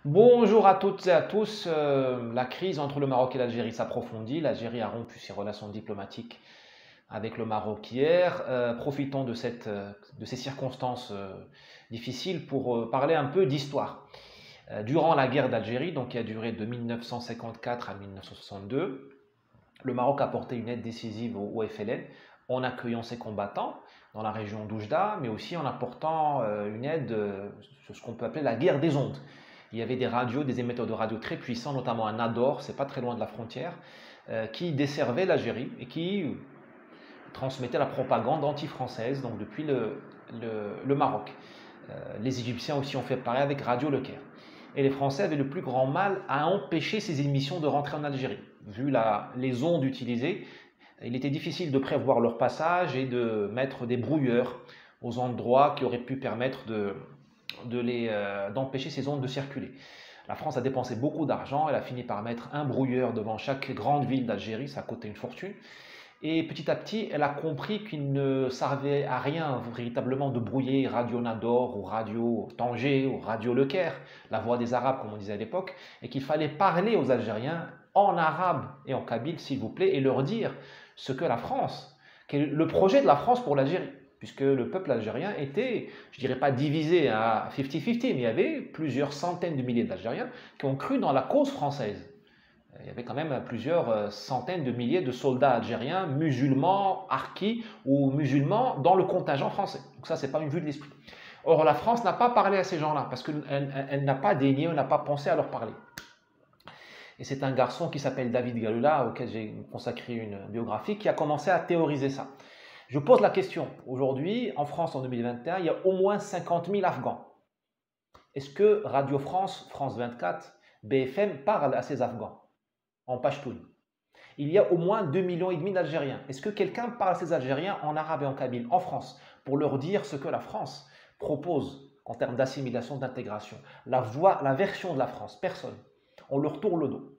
Bonjour à toutes et à tous. La crise entre le Maroc et l'Algérie s'approfondit. L'Algérie a rompu ses relations diplomatiques avec le Maroc hier. Profitons de ces circonstances difficiles pour parler un peu d'histoire. Durant la guerre d'Algérie, donc qui a duré de 1954 à 1962, le Maroc a apporté une aide décisive au FLN en accueillant ses combattants dans la région d'Oujda, mais aussi en apportant une aide sur ce qu'on peut appeler la guerre des ondes. Il y avait des radios, des émetteurs de radio très puissants, notamment à Nador, c'est pas très loin de la frontière, qui desservaient l'Algérie et qui transmettaient la propagande anti-française, donc depuis le Maroc. Les Égyptiens aussi ont fait pareil avec Radio Le Caire. Et les Français avaient le plus grand mal à empêcher ces émissions de rentrer en Algérie. Vu les ondes utilisées, il était difficile de prévoir leur passage et de mettre des brouilleurs aux endroits qui auraient pu permettre d'empêcher ces ondes de circuler. La France a dépensé beaucoup d'argent, elle a fini par mettre un brouilleur devant chaque grande ville d'Algérie, ça a coûté une fortune. Et petit à petit, elle a compris qu'il ne servait à rien véritablement de brouiller Radio Nador ou Radio Tanger ou Radio Le Caire, la voix des Arabes comme on disait à l'époque, et qu'il fallait parler aux Algériens en arabe et en kabyle s'il vous plaît, et leur dire ce que la France, le projet de la France pour l'Algérie, puisque le peuple algérien était, je dirais pas divisé à 50-50, mais il y avait plusieurs centaines de milliers d'Algériens qui ont cru dans la cause française. Il y avait quand même plusieurs centaines de milliers de soldats algériens, musulmans, harkis ou musulmans dans le contingent français. Donc ça, c'est pas une vue de l'esprit. Or, la France n'a pas parlé à ces gens-là parce qu'elle n'a pas daigné, elle n'a pas pensé à leur parler. Et c'est un garçon qui s'appelle David Galula, auquel j'ai consacré une biographie, qui a commencé à théoriser ça. Je pose la question, aujourd'hui, en France en 2021, il y a au moins 50 000 Afghans. Est-ce que Radio France, France 24, BFM parlent à ces Afghans en pachtoun? Il y a au moins 2,5 millions d'Algériens. Est-ce que quelqu'un parle à ces Algériens en arabe et en kabyle en France pour leur dire ce que la France propose en termes d'assimilation, d'intégration? La version de la France, personne. On leur tourne le dos.